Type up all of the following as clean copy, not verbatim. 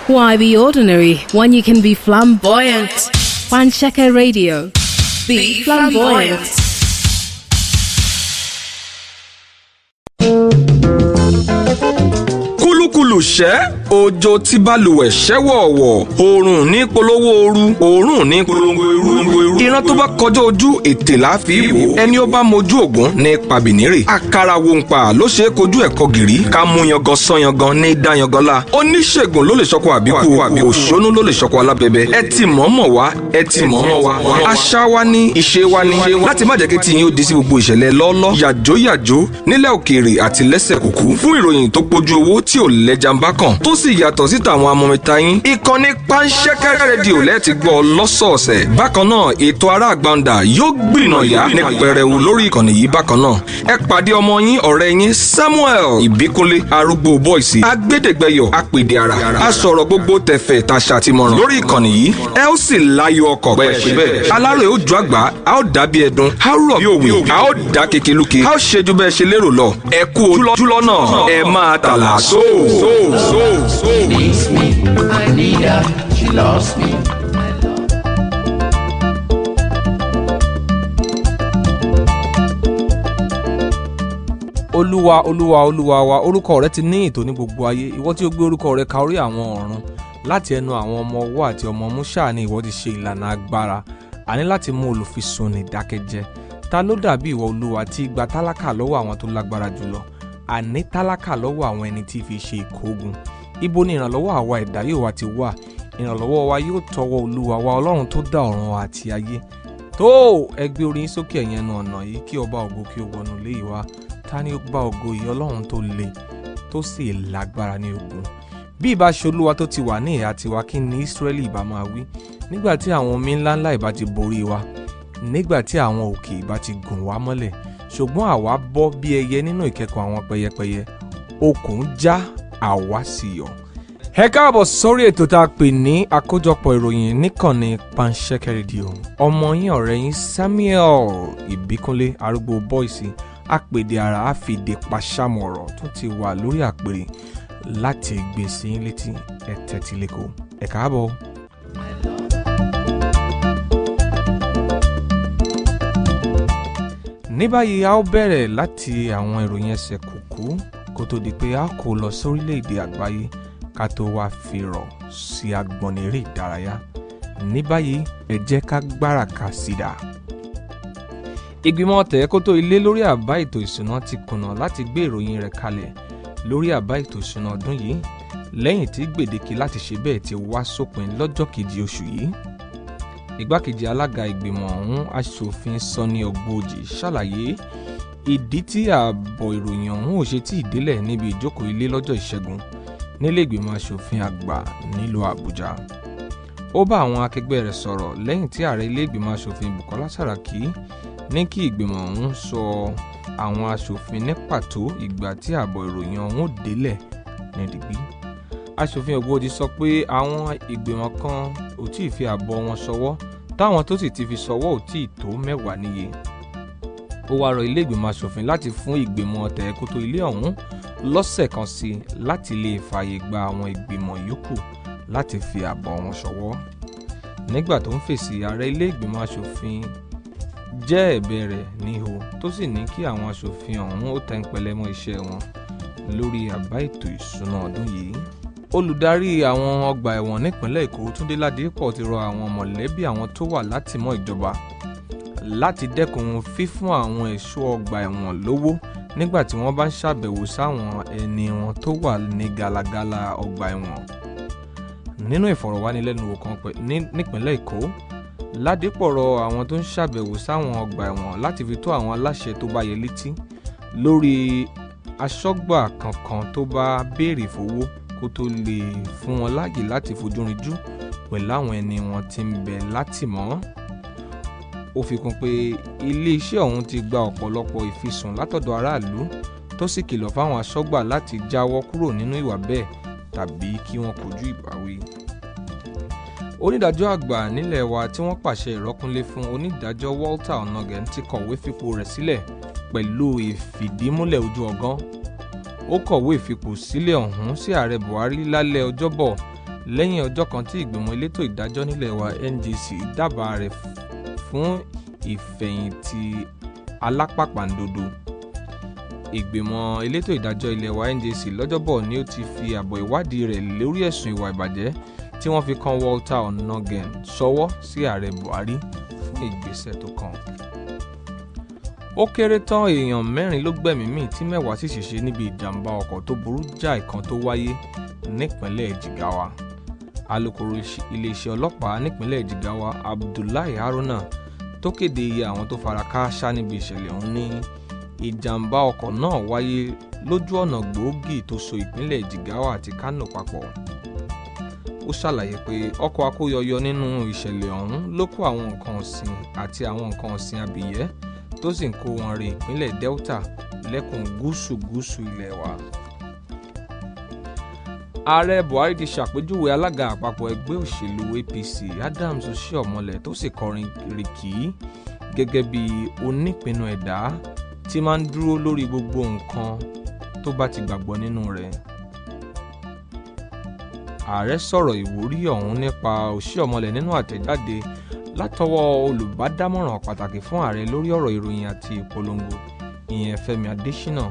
Why be ordinary when you can be flamboyant? Pancheka Radio. Be flamboyant. Kúlúkúlù ṣẹ́ òjò tí balùwẹ̀ ṣẹ́wọ̀ọ̀wọ̀ oòrùn ní polówó ooru oòrùn ní polongo eru ìran tó bá kọjá ojú ètè láfi wò ẹni ó bá mojú ògún ní pàbínírè àkàrà wòǹpà ló ṣe é kojú ẹ̀kọ́ gìrì ká mú yangan sán yangan ní dá yangan la oníṣègùn ló lè ṣọkọ àbíkú òṣónú ló lè ṣọkọ alábẹ́bẹ́ ẹ ti mọ̀ọ́mọ̀ wá ẹ ti mọ̀ọ́mọ̀ wá àṣà wa ní ìṣe wa ní láti má jẹ́ kí tiyín ó di sí gbogbo ìṣẹ̀lẹ̀ lọ́ọ́lọ́ yàjóyàjó nílẹ̀ òkèèrè àti lẹ́sẹ̀ kùkú fún ìròyìn tó pójú owó tí ò lẹ́jàmbá kan tó sì yàtọ̀ sí tàwọn amọ̀mẹ́ta yín ìkànnì Panṣẹ́kẹ́ rédíò lẹ́ẹ̀tì gbọ́ lọ́sọ̀ọ̀sẹ̀ bákan náà ètò ará àgbàǹdà yóò gbìnàyà ní pẹrẹwu lórí ìkànnì yìí bákan náà ẹ pàdé ọmọ yín ọ̀rẹ́ yín Samuel Ìbíkúnlé arúgbó bọ́ìsì agbẹ́dẹ̀gbẹ́yọ̀ apèdè ara aṣọ̀rọ̀ gbogbo tẹ̀fẹ̀ tàṣà àtìmọ̀ràn lórí ìkànnì yìí ẹ ó sì láyọ̀ ọkọ̀ pẹ́ aláròyé ó ju àgbà a ó dàbí ẹdun a ó rọ̀ bí òwe a ó dá kekeluke a ó ṣe ju bẹ́ẹ̀ ṣe lérò lọ ẹ kú ojúlọ́ náà ẹ máa tàlà sóò. She needs me, I need her, she loves me. Olúwa wa orúkọ rẹ ti ní ìtò ní gbogbo ayé ìwọ tí ó gbé orúkọ rẹ ka orí àwọn ọ̀run láti ẹnu àwọn ọmọ ọwọ́ àti ọmọ múṣà ni ìwọ ti ṣe ìlànà agbára àní láti mú olùfisùn ní ìdákẹ́jẹ́ ta ló dàbí ìwọ Olúwa tí gba tálákà lọ́wọ́ àwọn tó lágbára jùlọ àní tálákà lọ́wọ́ àwọn ẹni tí fi ṣe ìkógun ibo ni ìrànlọ́wọ́ àwa ẹ̀dá yóò wá ti wà ìrànlọ́wọ́ wa yóò tọwọ́ Olúwa wa Ọlọ́run tó dá ọ̀run àti ayé tó ẹ gbé orí yín sókè ẹ̀yin ẹnu ọ̀nà yìí kí ọba ògo kí ó wọnú ilé yìí wá ta ni ó bá ògo yìí Ọlọ́run tó le tó sì lágbára ní ogun bí ìbá ṣe Olúwa tó ti wà ní ìhà tiwa kí ni Ísírẹ́lì ìbá máa wí nígbà tí àwọn omi ńláńlá ìbá ti borí wa nígbà tí àwọn òkè ìbá ti gùn wá mọ́lẹ̀ ṣùgbọ́n àwa bọ́ bí ẹyẹ nínú ìkẹ́kọ̀ àwọn pẹyẹpẹyẹ okùn já àwa sì yọ̀. ẹ káàbọ̀ sórí ètò tá a pè ní àkójọpọ̀ ìròyìn níkànnì Panṣẹ́kẹ́ rédíò ọmọ yín ọ̀rẹ́ yín Samuel Ìbíkúnlé arúgbó bọ́ìsì apèdè ara àfìdè pàṣàmọ̀rọ̀ tó ti wà lórí àpèrè láti gbé sí yín létí ẹ tẹ́tí lẹ́kọ̀ọ́ ẹ káàbọ̀. ní báyìí a ó bẹ̀rẹ̀ láti àwọn ìròyìn ẹsẹ̀ kùkú kó tó di pé a kó lọ sórílẹ̀-èdè àgbáyé ká tó wá fi rọ̀ sí agbọ̀n eré ìdárayá ní báyìí ẹ jẹ́ ká gbáràkà sídà. ìgbìmọ̀ tẹ̀ẹ́kótó ilé lórí àbá ètò ìṣúná ti kùnà láti gbé ìròyìn rẹ̀ kalẹ̀ lórí àbá ètò ìṣúná ọdún yìí lẹ́yìn tí gbèdéke láti ṣe bẹ́ẹ̀ ti wá sópin lọ́jọ́ kejì oṣù yìí. Igbákejì alága ìgbìmọ̀ ọ̀hún aṣòfin Sani Ogboji ṣàlàyé ìdí tí ààbọ̀ ìròyìn ọ̀hún ò ṣe tí ì délẹ̀ níbi ìjókòó ilé lọ́jọ́ ìṣẹ́gun nílé ìgbìmọ̀ aṣòfin àgbà nílùú Àbújá. Ó bá àwọn akẹgbẹ́ rẹ̀ sọ̀rọ̀ lẹ́yìn tí ààrẹ ilé ìgbìmọ̀ aṣòfin Bukola Saraki ní kí ìgbìmọ̀ ọ̀hún sọ àwọn aṣòfin ní pàtó ìgbà tí ààbọ̀ ìròyìn ọ̀hún ò délẹ̀ ní dìgbì. Aṣòfin Ogboji sọ pé àwọn ìgbìmọ̀ kan ò tí ì fi àbọ̀ wọn ṣọwọ́ táwọn tó sì ti fi ṣọwọ́ ò tí ì tó 10 níye. Ó wá rọ ilé ìgbìmọ̀ aṣòfin láti fún ìgbìmọ̀ tẹ̀ẹ́kótó ilé ọ̀hún lọ́sẹ̀ kan sí láti lè fààyè gba àwọn ìgbìmọ̀ yòókù láti fi àbọ̀ wọn ṣọwọ́. Nígbà tó ń fèsì ààrẹ ilé ìgbìmọ̀ aṣòfin jẹ́ ẹ̀bẹ̀ rẹ̀ níhò tó sì ní kí àwọn aṣòfin ọ̀hún ó tẹnpẹlẹ mọ́ iṣẹ́ wọn lórí àbá ètò ìṣúná ọdún yìí. Olùdarí àwọn ọgbà ẹ̀wọ̀n nípínlẹ̀ Èkó Túndé Ládìpọ̀ ti rọ àwọn mọ̀lẹ́bí àwọn tó wà látìmọ́ ìjọba láti dẹ́kun fífún àwọn ẹ̀ṣọ́ ọgbà ẹ̀wọ̀n lówó nígbà tí wọ́n bá ń ṣàbẹ̀wò sáwọn ẹni wọn tó wà ní gàlagàlà ọgbà ẹ̀wọ̀n. Nínú ìfọ̀rọ̀wánilẹ́nuwò kan nípínlẹ̀ Èkó, Ládìpọ̀ rọ àwọn tó ń ṣàbẹ̀wò sáwọn ọgbà ẹ̀wọ̀n láti fi tó àwọn aláṣẹ tó bá yẹ létí lórí aṣọ́gbà kankan tó bá béèrè fowó kó tó lè fún wọn láàyè láti fojú rinjú pẹ̀lú àwọn ẹni wọn tí ń bẹ látìmọ́. Ó fi kún pé ilé-iṣẹ́ ọ̀hún ti gba ọ̀pọ̀lọpọ̀ ìfisùn látọ̀dọ̀ aráàlú tó sì kìlọ̀ fáwọn aṣọ́gbà láti jáwọ́ kúrò nínú ìwà bẹ́ẹ̀ tàbí kí wọ́n kojú ìbáwí. Onídàájọ́ àgbà nílẹ̀ wa tí wọ́n pàṣẹ ìrọ́kúnlé fún onídàájọ́ Walter Onnoghen ti kọ̀wé fipò rẹ̀ sílẹ̀ pẹ̀lú ìfìdímúlẹ̀ ojú ọgán. Ó kọ̀wé ìfipò sílẹ̀ ọ̀hún sí ààrẹ Buhari lálẹ́ Ọjọ́bọ̀ lẹ́yìn ọjọ́ kan tí ìgbìmọ̀ elétò ìdájọ́ nílẹ̀ wa NJC dábàá rẹ̀ fún ìfẹ̀yìntì alápàpàǹdodo. Ìgbìmọ̀ elétò ìdájọ́ ilẹ̀ wa NJC lọ́jọ́bọ̀ ni ó ti fi àbọ̀ ìwádìí rẹ̀ lórí ẹ̀sùn ìwà ìbàjẹ́ tí wọ́n fi kan Walter Onnoghen ṣọwọ́ sí ààrẹ Buhari fún ìgbésẹ̀ tó kàn. Ó kéré tán èèyàn 4 ló gbẹ̀mí mì tí 10 sì ṣèṣe níbi ìjàmbá ọkọ̀ tó burú jáì kan tó wáyé nípínlẹ̀ Jigawa. Alukoro iléeṣẹ́ ọlọ́pàá nípínlẹ̀ Jigawa Abdullahi Haruna tó kéde iye àwọn tó fara kááṣá níbi ìṣẹ̀lẹ̀ ọ̀hún ní ìjàmbá ọkọ̀ náà wáyé lójú ọ̀nà gbòógì tó so ìpínlẹ̀ Jigawa àti Kano papọ̀. Ó ṣàlàyé pé ọkọ̀ akóyọyọ nínú ìṣẹ̀lẹ̀ ọ̀hún ló kó àwọn nǹkan ọ̀sìn àti àwọn nǹkan ọ̀sìn abìyẹ́ tó sì ń kó wọn re ìpínlẹ̀ Delta lẹ́kùn gúúsù ilẹ̀ wa. Ààrẹ Buhari ti ṣàpèjúwe alága àpapọ̀ ẹgbẹ́ òṣèlú APC Adams Oshiomhole tó sì kọrin rìkì gẹ́gẹ́ bí onípinnu ẹ̀dá tí máa ń dúró lórí gbogbo nǹkan tó bá ti gbàgbọ́ nínú rẹ̀. Ààrẹ sọ̀rọ̀ ìwúrí ọ̀hún nípa Oshiomhole nínú àtẹ̀jáde látọwọ́ olùbádámọ̀ràn pàtàkì fún ààrẹ lórí ọ̀rọ̀ ìròyìn àti ìpolongo ìyẹn Fẹ́mi Adésínà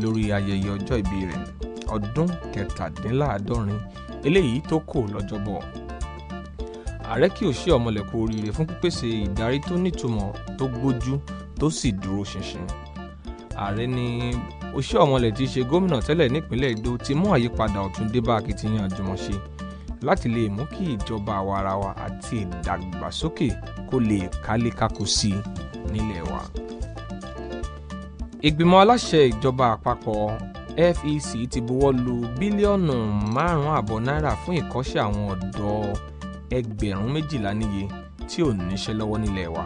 lórí ayẹyẹ ọjọ́ ìbí rẹ̀ ọdún 67 eléyìí tó kò lọ́jọ́bọ̀. Ààrẹ kí Oshiomhole kú oríire fún pípèsè ìdarí tó nítumọ̀ tó gbójú tó sì dúró ṣinṣin. Ààrẹ ní Oshiomhole tí í ṣe gómìnà tẹ́lẹ̀ nípínlẹ̀ Edo ti mú àyípadà ọ̀tun dé bá akitiyan àjùmọ̀ṣe láti lè mú kí ìjọba àwarawa àti ìdàgbàsókè kó lè kálékákó sí nílẹ̀ wa. Ìgbìmọ̀ aláṣẹ ìjọba àpapọ̀ FEC ti buwọ́ lu bílíọ̀nù 5.5 náírà fún ìkọ́ṣẹ́ àwọn ọ̀dọ́ 12,000 níye tí ò níṣẹ́ lọ́wọ́ nílẹ̀ wa.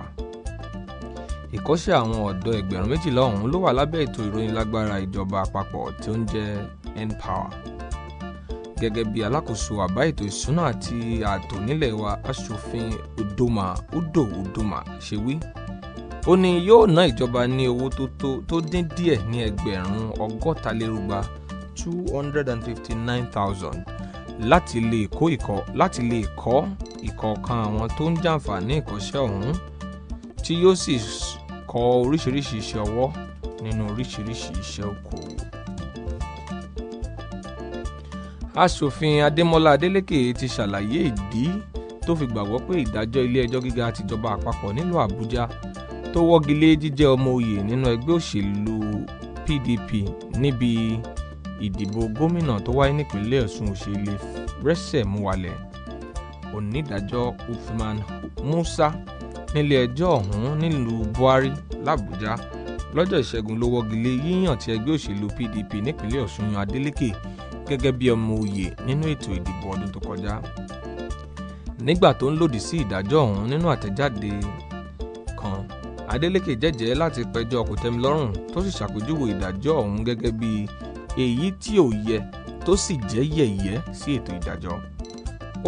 Ìkọ́ṣẹ́ àwọn ọ̀dọ́ 12,000 ọ̀hún ló wà lábẹ́ ètò ìrónilágbára ìjọba àpapọ̀ tí ó ń jẹ́ N-Power. Gẹ́gẹ́ bí alákòóso àbá ètò ìṣúná àti ààtò nílẹ̀ wa aṣòfin Udo Udoma ṣe wí, ó ní yóò ná ìjọba ní owó tó dín díẹ̀ ní 60,000 259,000 láti lè kọ́ ìkọ̀ọ̀kan àwọn tó ń jàǹfààní ìkọ́ṣẹ́ ọ̀hún tí yóò sì kọ́ oríṣiríṣi iṣẹ́ ọwọ́ nínú oríṣiríṣi iṣẹ́ okòwò. Aṣòfin Adémọ́lá Adélékè ti ṣàlàyé ìdí tó fi gbàgbọ́ pé ìdájọ́ ilé ẹjọ́ gíga tìjọba àpapọ̀ nílùú Àbújá tó wọ́gilé jíjẹ́ ọmọ oyè nínú ẹgbẹ́ òṣèlú PDP níbi ìdìbò gómìnà tó wáyé nípínlẹ̀ Ọ̀ṣun òṣèlè rẹ́sẹ̀ mú wálẹ̀. Onídàájọ́ Uthman Musa nílé ẹjọ́ ọ̀hún nílùú Buhari l'Àbújá lọ́jọ́ Ìṣẹ́gun ló wọ́gilé yíyàn tí ẹgbẹ́ òṣèlú PDP nípínlẹ̀ Ọ̀ṣun yan Adélékè gẹ́gẹ́ bí ọmọ oyè nínú ètò ìdìbò ọdún tó kọjá. Nígbà tó ń lòdì sí ìdájọ́ ọ̀hún nínú àtẹ̀jáde kan, Adélékè jẹ́jẹ́ láti pẹjọ́ kòtẹ́milọ́rùn tó sì ṣàpèjúwe ìdájọ́ ọ̀hún gẹ́gẹ́ bí èyí tí ò yẹ tó sì jẹ́ yẹ̀yẹ́ sí ètò ìdájọ́.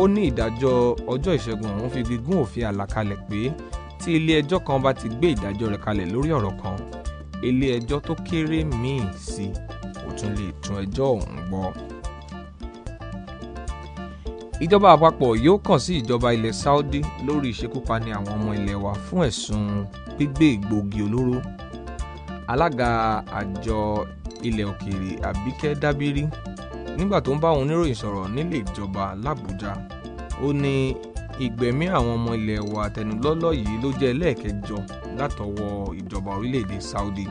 Ó ní ìdájọ́ ọjọ́ Ìṣẹ́gun ọ̀hún fi gígùn òfin àlàkalẹ̀ pé tí ilé ẹjọ́ kan bá ti gbé ìdájọ́ rẹ̀ kalẹ̀ lórí ọ̀rọ̀ kan, ilé ẹjọ́ tó kéré míì sí ó tún lè tún ẹjọ́ ọ̀hún gbọ́. Ìjọba àpapọ̀ yóò kàn sí ìjọba ilẹ̀ Saudi lórí ìṣekúpani àwọn ọmọ ilẹ̀ wa fún ẹ̀sùn gbígbé egbòogi olóró. Alága àjọ ilẹ̀ òkèèrè Àbíkẹ́ Dábírí nígbà tó ń bá àwọn oníròyìn sọ̀rọ̀ nílé ìjọba l'Àbújá, ó ní ìgbẹ̀mí àwọn ọmọ ilẹ̀ wa àtẹnulọ́lọ́ yìí ló jẹ́ ẹlẹ́ẹ̀kẹjọ látọwọ́ ìjọba orílẹ̀-èdè Saudi.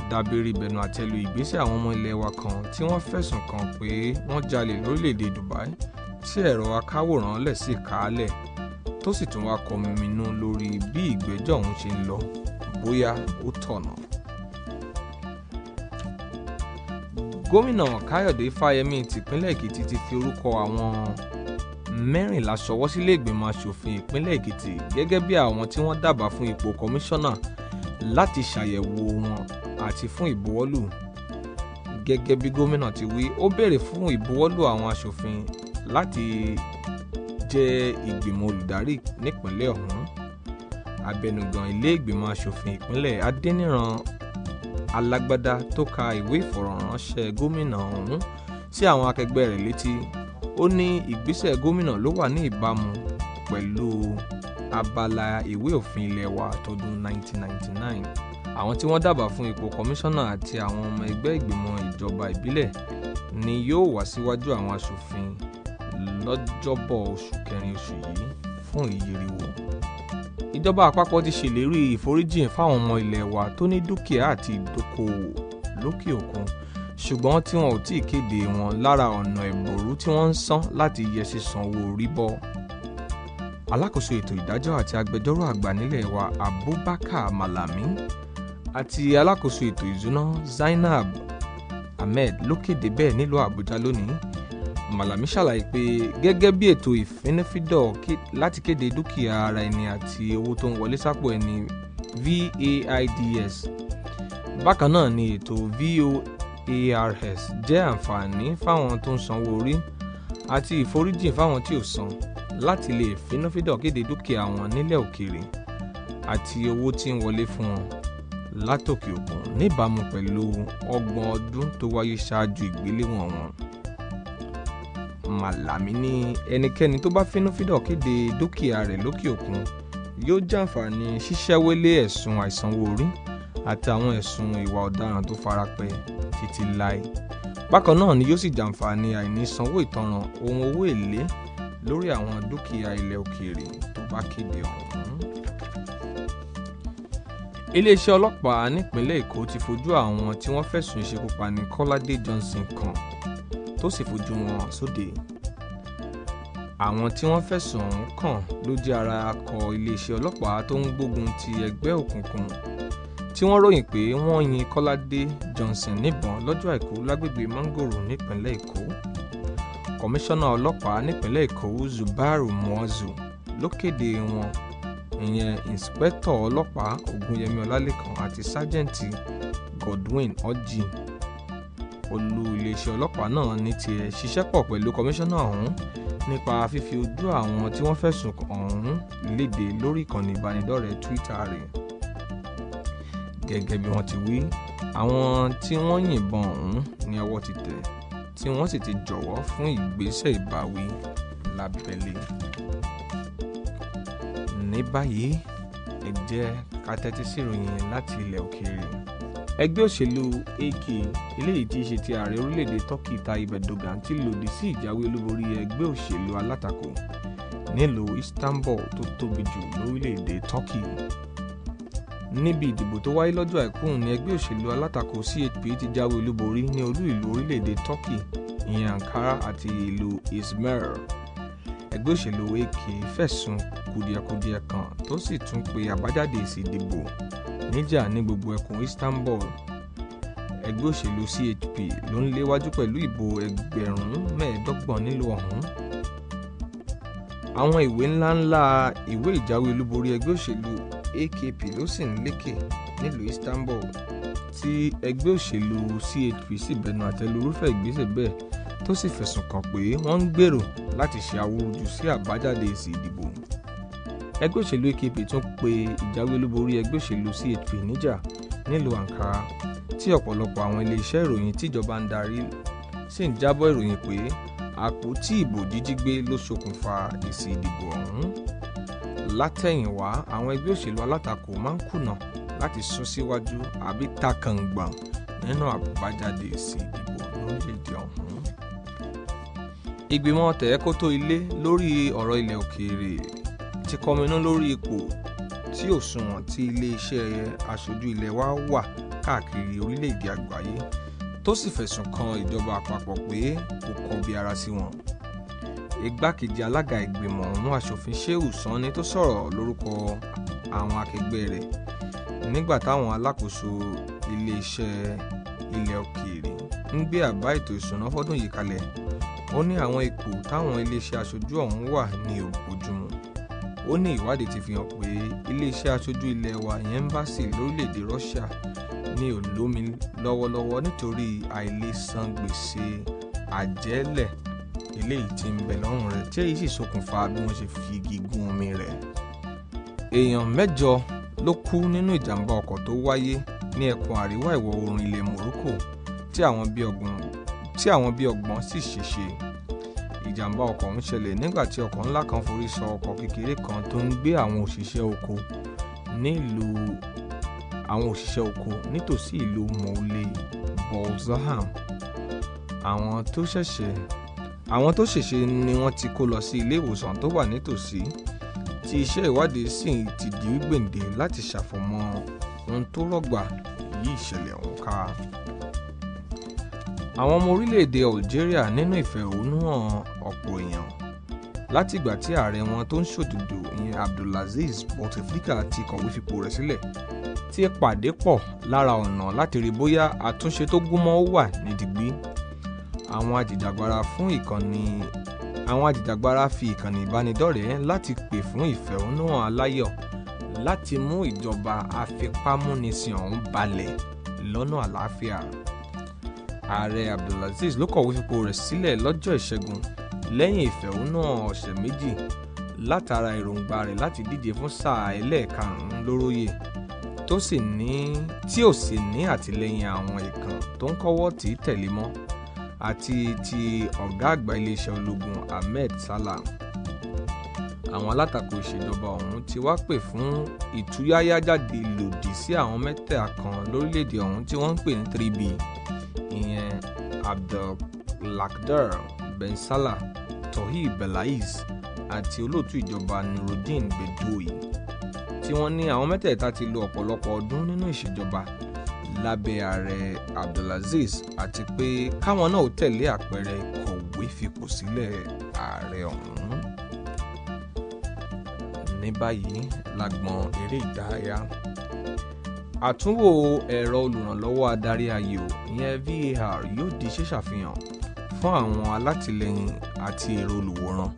Dábírí bẹnu àtẹ́lu ìgbésẹ̀ àwọn ọmọ ilẹ̀ wa kan tí wọ́n fẹ̀sùn kàn pé wọ́n jalè lórílẹ̀-èdè Dubai tí ẹ̀rọ akáwòrán lẹ̀ sí kàálẹ̀ tó sì tún wá kọminú lórí bí ìgbẹ́jọ́ ọ̀hún ṣe ń lọ bóyá ó tọ̀nà. Gómìnà Káyọ̀dé Fáyẹmí tìpínlẹ̀ Èkìtì ti fi orúkọ àwọn 14 ṣọwọ́ sílé ìgbìmọ̀ aṣòfin ìpínlẹ̀ Èkìtì gẹ́gẹ́ bí àwọn tí wọ́n dábàá fún ipò kọmíṣánná láti ṣàyẹ̀wò wọn àti fún ìbuwọ́lù. Gẹ́gẹ́ bí gómìnà ti wí, ó béèrè fún ìbuwọ́lù àwọn aṣòfin láti jẹ́ ìgbìmọ̀ olùdarí nípínlẹ̀ ọ̀hún. Abẹnugan ilé ìgbìmọ̀ aṣòfin ìpínlẹ̀ Adéníran Alágbádá tó ka ìwé ìfọ̀rọ̀ránṣẹ́ gómìnà ọ̀hún sí àwọn akẹgbẹ́ rẹ̀ létí, ó ní ìgbésẹ̀ gómìnà ló wà ní ìbámu pẹ̀lú abala ìwé òfin ilé wa tọdún 1999. Àwọn tí wọ́n dábàá fún ipò kọmíṣánná àti àwọn ọmọ ẹgbẹ́ ìgbìmọ̀ ìjọba ìbílẹ̀ ni yóò wá síwájú àwọn aṣòfin lọ́jọ́bọ̀ oṣù kẹrin oṣù yìí fún ìyíríwò. Ìjọba àpapọ̀ ti ṣèlérí ìforíjìn fáwọn ọmọ ilẹ̀ wa tó ní dúkìá àti ìdókòwò lókè òkun, ṣùgbọ́n tí wọn ò tí ì kéde wọn lára ọ̀nà ẹ̀bùrú tí wọ́n ń san láti yẹ sísanwó orí bọ́. Alákòóso ètò ìdájọ́ àti agbẹjọ́rò àgbà nílẹ̀ wa Abubakar Malami àti alákòóso ètò ìṣúná Zainab Ahmed ló kéde bẹ́ẹ̀ nílùú Àbújá lónìí. Malami ṣàlàyé pé gẹ́gẹ́ bí ètò ìfínnúfíndọ̀ láti kéde dúkìá ara ẹni àti owó tó ń wọlé sápò ẹni VAIDS, bákan náà ni ètò VOARS jẹ́ àǹfààní fáwọn tó ń sanwó orí àti ìforíjìn fáwọn tí ò san láti lè fínnúfíndọ̀ kéde dúkìá wọn nílẹ̀ òkèèrè àti owó tí ń wọlé fún wọn látòkè òkun níbàámu pẹ̀lú 30 ọdún tó wáyé ṣáájú ìgbéléwọ̀n wọn. Malami ní ẹnikẹ́ni tó bá fínnúfíndọ̀ kéde dúkìá rẹ̀ lókè òkun yóò jàǹfààní ṣíṣẹ́wélé ẹ̀sùn àìsanwó orí àti àwọn ẹ̀sùn ìwà ọ̀daràn tó farapẹ́ títí láé. Bákan náà ni yóò sì jàǹfààní àìní sanwó ìtanràn ohun owó èlé lórí àwọn dúkìá ilẹ̀ òkèèrè tó bá kéde ọ̀hún. Iléeṣẹ́ ọlọ́pàá nípínlẹ̀ Èkó ti fojú àwọn tí wọ́n fẹ̀sùn ìṣekúpani Kọ́ládé Johnson kàn tó sì fojú wọn sóde. Àwọn tí wọ́n fẹ̀sùn ọ̀hún kàn ló jẹ́ ara akọ iléeṣẹ́ ọlọ́pàá tó ń gbógun ti ẹgbẹ́ òkùnkùn tí wọ́n ròyìn pé wọ́n yin Kọ́ládé Johnson níbọn lọ́jọ́ Àìkú lágbègbè Mangoro nípínlẹ̀ Èkó. Kọmíṣánná ọlọ́pàá nípínlẹ̀ Èkó Zubaru Muazu ló kéde wọn, ìyẹn ìǹsìpẹ́tọ̀ ọlọ́pàá Ògúnyẹmí Ọlálékan àti sájẹ́ǹtì Godwin Orji. Olú iléeṣẹ́ ọlọ́pàá náà ní tiẹ̀ ṣiṣẹ́ pọ̀ pẹ̀lú kọmíṣánná ọ̀hún nípa fífi ojú àwọn tí wọ́n fẹ̀sùn ọ̀hún léde lórí ìkànnì ìbánidọ́rẹ̀ẹ́ Twitter rẹ̀. Gẹ́gẹ́ bí wọ́n ti wí, àwọn tí wọ́n yìnbọn ọ̀hún ní ọwọ́ ti tẹ̀ tí wọ́n sì ti jọ̀wọ́ fún ìgbésẹ̀ ìbáwí lábẹ́lé. Ní báyìí, ẹ jẹ́ ká tẹ́tí sí ìròyìn láti ilẹ̀ òkèèrè. Ẹgbẹ́ òṣèlú AK eléyìí tí í ṣe ti ààrẹ orílẹ̀-èdè Turkey Tayyip Erdogan ti lòdì sí ìjáwé olúborí ẹgbẹ́ òṣèlú alátakò nílùú Istanbul tó tóbi jù lórílẹ̀-èdè Turkey. Níbi ìdìbò tó wáyé lọ́jọ́ Àìkú ní ẹgbẹ́ òṣèlú alátakò CHP ti jáwé olúborí ní olú ìlú orílẹ̀-èdè Turkey ìyẹn Ankara àti ìlú Izmir. Ẹgbẹ́ òṣèlú AK fẹ̀sùn kùdìẹ̀kudiẹ kan tó sì tún pe àbájáde èsì ìdìbò níjà ní gbogbo ẹkùn Istanbul. Ẹgbẹ́ òṣèlú CHP ló ń léwájú pẹ̀lú ìbò 25,000 nílùú ọ̀hún. Àwọn ìwé ńláńlá ìwé ìjáwé olúborí ẹgbẹ́ òṣèlú AKP ló sì ń lékè nílùú Istanbul, tí ẹgbẹ́ òṣèlú CHP sì bẹnu àtẹ́ lu irúfẹ́ ìgbésẹ̀ bẹ́ẹ̀ tó sì fẹ̀sùn kàn pé wọ́n ń gbèrò láti ṣe awúrúju sí àbájáde èsì ìdìbò. Ẹgbẹ́ òṣèlú AKP tún pe ìjáwé olúborí ẹgbẹ́ òṣèlú CHP níjà nílùú Ankara, tí ọ̀pọ̀lọpọ̀ àwọn iléeṣẹ́ ìròyìn tíjọba ń darí sì ń jábọ̀ ìròyìn pé àpótí ìbò jíjígbé ló ṣokùnfà èsì ìdìbò ọ̀hún. Látẹ̀yìnwá, àwọn ẹgbẹ́ òṣèlú alátakò máa ń kùnà láti sún síwájú àbí takàngbọ̀n nínú àbájáde èsì ìdìbò lórílẹ̀‐èdè ọ̀hún. Ìgbìmọ̀ tẹ̀ẹ́kótó ilé lórí ọ̀rọ̀ ilẹ̀ òkèèrè ti kọminú lórí ipò tí òṣùwọ̀n tí iléeṣẹ́ aṣojú ilẹ̀ wa wà káàkiri orílẹ̀‐èdè àgbáyé, tó sì fẹ̀sùn kan ìjọba àpapọ̀ pé kò kọbi ara sí wọn. Igbákejì alága ìgbìmọ̀ ọ̀hún aṣòfin Shehu Sani tó sọ̀rọ̀ lórúkọ àwọn akẹgbẹ́ rẹ̀ nígbà táwọn alákòóso iléeṣẹ́ ilẹ̀ òkèèrè ń gbé àbá ètò ìṣúná fọ́dún yìí kalẹ̀. Ó ní àwọn ipò táwọn iléeṣẹ́ aṣojú ọ̀hún wà ní òbójúmu. Ó ní ìwádìí ti fi hàn pé iléeṣẹ́ aṣojú ilẹ̀ wa ìyẹn ẹ́mbásì lórílẹ̀‐èdè Russia ní olómi lọ́wọ́lọ́wọ́ nítorí àìlèsan gbèsè àjẹ́lẹ̀ eléyìí tí ń bẹ lọ́rùn rẹ̀, tí èyí sì ṣokùnfà bí wọ́n ṣe fi igi gún omi rẹ̀. Èèyàn 8 ló kú nínú ìjàmbá ọkọ̀ tó wáyé ní ẹkùn àríwá ìwọ̀ oòrùn ilẹ̀ Morocco tí àwọn bíi 30 sì ṣèṣe. ìjàmbá ọkọ̀ ń ṣẹlẹ̀ nígbà tí ọkọ̀ ńlá kan forí sọ ọkọ̀ kékeré kan tó ń gbé àwọn òṣìṣẹ́ oko nítòsí ìlú Moulay Bolzaham. Àwọn tó ṣèṣe ni wọ́n ti kó lọ sí ilé ìwòsàn tó wà nítòsí, tí iṣẹ́ ìwádìí sì ti di gbèǹde láti ṣàfọ̀mọ́ ohun tó rọ̀gbà yí ìṣẹ̀lẹ̀ ọ̀hún ká. Àwọn ọmọ orílẹ̀-èdè Algeria nínú ìfẹ̀hónúhàn ọ̀pọ̀ èèyàn láti ìgbà tí ààrẹ wọn tó ń ṣòdodo ìyẹn Abdelaziz Bouteflika ti kọ̀wé fipò rẹ̀ sílẹ̀, tí pàdé pọ̀ lára ọ̀nà láti rí bóyá àtúnṣe tó gúnmọ́ ó wà ní digbí. Àwọn ajìjàgbara fi ìkànnì ìbánidọ́rẹ̀ẹ́ láti pè fún ìfẹ̀hónúhàn aláyọ̀ láti mú ìjọba afipámúnisìn ọ̀hún balẹ̀ lọ́nà àlàáfíà. Ààrẹ Abdelaziz ló kọ̀wé fipò rẹ̀ sílẹ̀ lọ́jọ́ Ìṣẹ́gun lẹ́yìn ìfẹ̀hónúhàn ọ̀sẹ̀ méjì látara èròǹgbà rẹ̀ láti díje fún sáà ẹlẹ́ẹ̀karùn-ún lóróyè tí ò sì ní àtìlẹ́yìn àwọn ìkàn tó ń kọ́wọ́ tì í tẹ̀lé mọ́ àti ti ọ̀gá àgbà iléeṣẹ́ ológun Ahmed Salah. Àwọn alátakò ìṣèjọba ọ̀hún ti wá pè fún ìtúyáyájáde lòdì sí àwọn mẹ́tẹ̀ẹ̀ta kan lórílẹ̀‐èdè ọ̀hún tí wọ́n ń pè ní 3B, ìyẹn Abdelkader Ben Salah, Tohir Belaiz àti olóòtú ìjọba Nuruddin Bedoui, tí wọ́n ní àwọn mẹ́tẹ̀ẹ̀ta ti lo ọ̀pọ̀lọpọ̀ ọdún nínú ìṣèjọba lábẹ́ ààrẹ Abdelaziz àti pé káwọn náà ó tẹ̀lé àpẹẹrẹ kọ̀wé fipò sílẹ̀ ààrẹ ọ̀hún. Ní báyìí lágbọn eré ìdárayá, àtúnwò ẹ̀rọ olùrànlọ́wọ́ adarí ayò ìyẹn VAR yóò di ṣíṣàfihàn fún àwọn alátìlẹyìn àti èrò olùwòran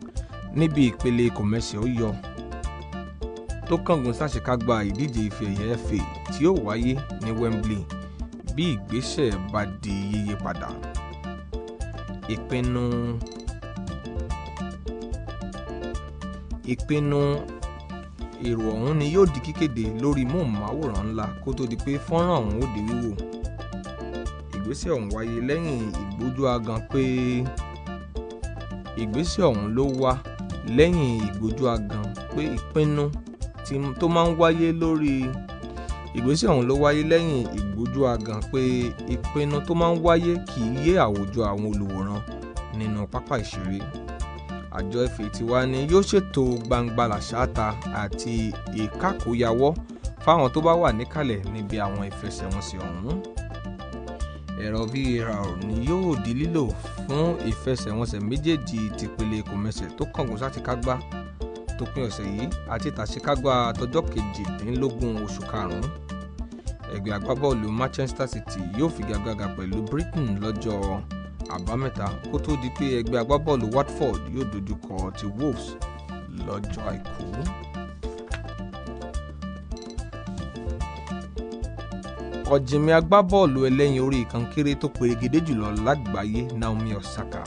níbi ìpele kòmẹ́sẹ̀ ó yọ tó kángun sáṣekágbá ìdíje ife ẹ̀yẹ FA tí ó wáyé ní Wembley bí ìgbésẹ̀ bá di yíyí padà. Ìpinnu èrò ọ̀hún ni yóò di kíkéde lórí móhùnmáwòrán ńlá kó tó di pé fọ́nrán ọ̀hún ó di wíwò. Ìgbésẹ̀ ọ̀hún wáyé lẹ́yìn ìgbójú agan pé ìpinnu tó máa ń wáyé lórí ìgbésẹ̀ ọ̀hún ló wáyé lẹ́yìn ìgbójú agan pé ìpinnu tó máa ń wáyé kì í yé àwùjọ àwọn olùwòran nínú pápá ìṣeré. Àjọ FA ti wá ní yóò ṣètò gbangba làṣáta àti ìkákòyàwọ́ fáwọn tó bá wà níkàlẹ̀ níbi àwọn ìfẹsẹ̀wọnsẹ̀ ọ̀hún. Ẹ̀rọ VAR ni yóò di lílò fún ìfẹsẹ̀wọnsẹ̀ méjèèjì tìpele kòmẹ́sẹ̀ tó kángun sáṣekágbá tó pín ọ̀sẹ̀ yìí àti tàṣekágbá tọjọ́ 18 oṣù karùn-ún. Ẹgbẹ́ agbábọ́ọ̀lù Manchester City yóò figagbága pẹ̀lú Brighton lọ́jọ́ Àbámẹ́ta kó tó di pé ẹgbẹ́ agbábọ́ọ̀lù Watford yóò dojúkọ ti Wolves lọ́jọ́ Àìkú. Ọ̀jìnmí agbábọ́ọ̀lù ẹlẹ́yin orí kankéré tó perégedé jùlọ lágbàáyé Naomi Osaka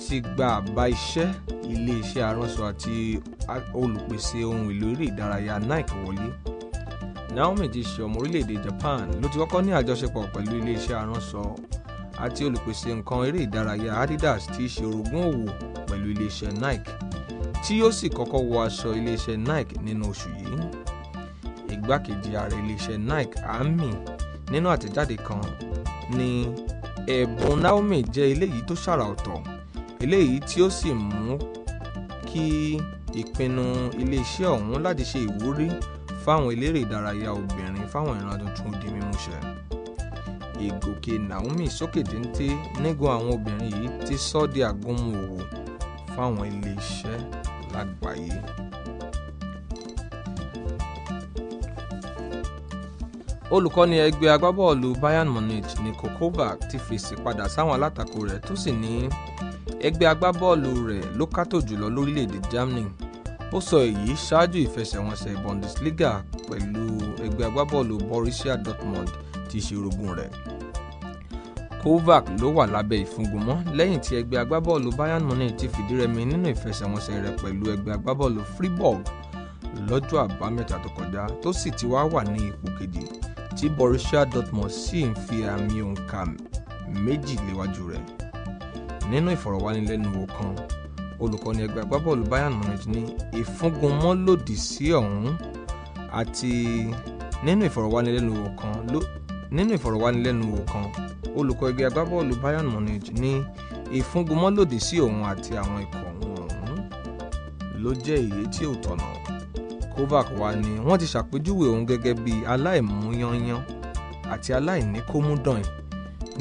ti gba àbá iṣẹ́ ilé-iṣẹ́ aránṣọ àti olùpèsè ohun èlò eré ìdárayá Nike wọlé. Naomi ti ṣe ọmọ orílẹ̀-èdè Japan ló ti kọ́kọ́ ní àjọṣepọ̀ pẹ̀lú ilé-iṣẹ́ aránṣọ àti olùpèsè nǹkan eré ìdárayá Adidas tí í ṣe orogún òwò pẹ̀lú ilé-iṣẹ́ Nike, tí yóò sì kọ́kọ́ wọ aṣọ ilé-iṣẹ́ Nike nínú oṣù yìí. Igbákejì ààrẹ ilé-iṣẹ́ Nike Ami nínú àtẹ̀jáde kan ní ẹ̀bùn Naomi jẹ́ eléyìí tó ṣàrà ọ̀tọ̀, eléyìí tí ó sì mú kí ìpinnu iléeṣẹ́ ọ̀hún láti ṣe ìwúrí fáwọn eléré ìdárayá obìnrin fáwọn ìran tuntun di mímúṣẹ. Ìgòkè Naomi sókè téńté nígun àwọn obìnrin yìí ti sọ di àgúnmu òwò fáwọn iléeṣẹ́ lágbàáyé. Olùkọ́ni ẹgbẹ́ agbábọ́ọ̀lù Bayern Munich Niko Kovac ti fèsì padà sáwọn alátakò rẹ̀ tó sì ní ẹgbẹ́ agbábọ́ọ̀lù rẹ̀ ló kátó jùlọ lórílẹ̀‐èdè Germany. Ó sọ èyí ṣáájú ìfẹsẹ̀wọnsẹ̀ Bundesliga pẹ̀lú ẹgbẹ́ agbábọ́ọ̀lù Borussia Dortmund tí í ṣe orogún rẹ̀. Kovac ló wà lábẹ́ ìfúngunmọ́ lẹ́yìn tí ẹgbẹ́ agbábọ́ọ̀lù Bayern Munich ti fìdírẹmi nínú ìfẹsẹ̀wọnsẹ̀ rẹ̀ pẹ̀lú ẹgbẹ́ agbábọ́ọ̀lù Freiburg lọ́jọ́ Àbámẹ́ta tó kọjá, tó sì ti wá wà ní ipò kejì tí Borussia Dortmund sì ń fi àmì òǹkà 2 léwájú rẹ̀. nínú ìfọ̀rọ̀wánilẹ́nuwò kan olùkọ́ni ẹgbẹ́ agbábọ́ọ̀lù Bayern Munich ní ìfúngunmọ́ lòdì sí ọ̀hún àti nínú ìfọ̀rọ̀wánilẹ́nuwò kan olùkọ́ ẹgbẹ́ agbábọ́ọ̀lù Bayern Munich ní ìfúngunmọ́ lòdì sí òun àti àwọn ikọ̀ ọ̀hún ló jẹ́ èyí tí ò tọ̀nà. Kovac wá ní wọ́n ti ṣàpèjúwe òun gẹ́gẹ́ bí aláìmúyányán àti aláìníkómúdàn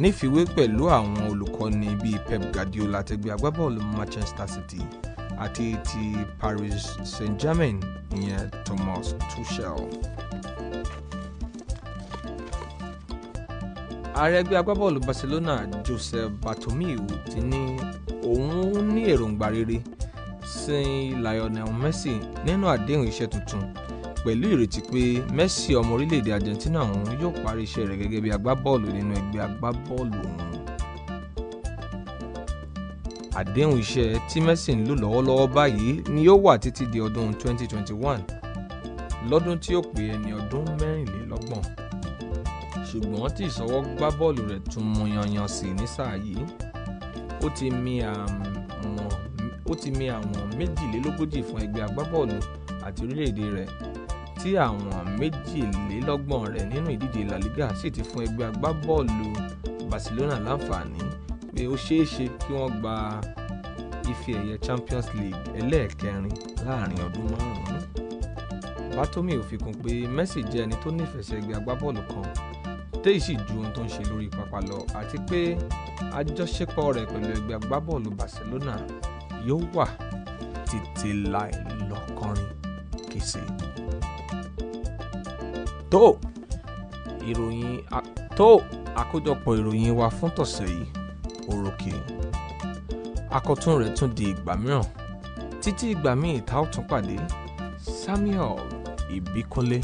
nífiwé pẹ̀lú àwọn olùkọ́ni bíi Pep Guardiola tẹgbẹ́ agbábọ́ọ̀lù Manchester City àti ti Paris Saint-Germain ìyẹn Thomas Tuchel. Ààrẹ ẹgbẹ́ agbábọ́ọ̀lù Barcelona Josep Bartomeu ti ní òun ní èròǹgbà rere sí Lionel Messi nínú àdéhùn iṣẹ́ tuntun pẹ̀lú ìrètí pé Messi ọmọ orílẹ̀-èdè Argentina ọ̀hún yóò parí iṣẹ́ rẹ̀ gẹ́gẹ́ bí agbábọ́ọ̀lù nínú ẹgbẹ́ agbábọ́ọ̀lù ọ̀hún. Àdéhùn iṣẹ́ tí Messi ń lò lọ́wọ́lọ́wọ́ báyìí ni yóò wà títí di ọdún 2021 lọ́dún tí ó pé ẹni ọdún 24 ṣùgbọ́n tí ìṣọwọ́ gbá bọ́ọ̀lù rẹ̀ tún mú yanyan sí ní sáà yìí ó ti mì àwọn 42 fún ẹgbẹ́ agbábọ́ọ̀lù àti orílẹ̀-èdè rẹ̀ tí àwọn 22 rẹ̀ nínú ìdíje La Liga sì ti fún ẹgbẹ́ agbábọ́ọ̀lù Barcelona láǹfààní pé ó ṣeéṣe kí wọ́n gba ife ẹ̀yẹ Champions League ẹlẹ́ẹ̀kẹrin láàrin ọdún 5. Bartomeu fi kún pé Messi jẹ́ ẹni tó nífẹ̀ẹ́ sí ẹgbẹ́ agbábọ́ọ̀lù kan téyì sì ju ohun tó ń ṣe lórí pápá lọ àti pé àjọṣepọ̀ rẹ̀ pẹ̀lú ẹgbẹ́ agbábọ́ọ̀lù Barcelona yóò wà títí láì lọ́kọrin kése. Àkójọpọ̀ ìròyìn wa fún tọ̀sẹ̀ yìí òròkè akọ̀tún rẹ̀ tún di ìgbà mìíràn títí ìgbà míì tá ó tún pàdé. Samuel Ìbíkúnlé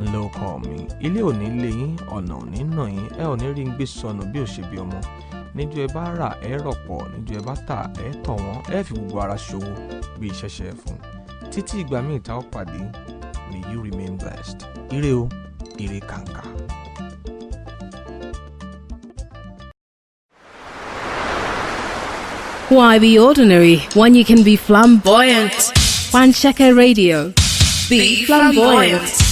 ńlọkọ mi. Ilé òní lé yín, ọ̀nà òní nà yín, ẹ ò ní rí ń gbé sọnù bí ò ṣe bí ọmọ. Níjọ́ ẹ bá rà ẹ rọ̀pọ̀, níjọ́ ẹ bá tà ẹ tọ̀ wọ́n, ẹ fi gbogbo ara ṣòwò bí ìṣẹ̀ṣẹ̀ fún. Títí ìgbà míì tá ó pàdé, may you remain blessed. Ire o, ire kàǹkà. Why be ordinary when you can be flamboyant? Wancheka Radio. Be flamboyant.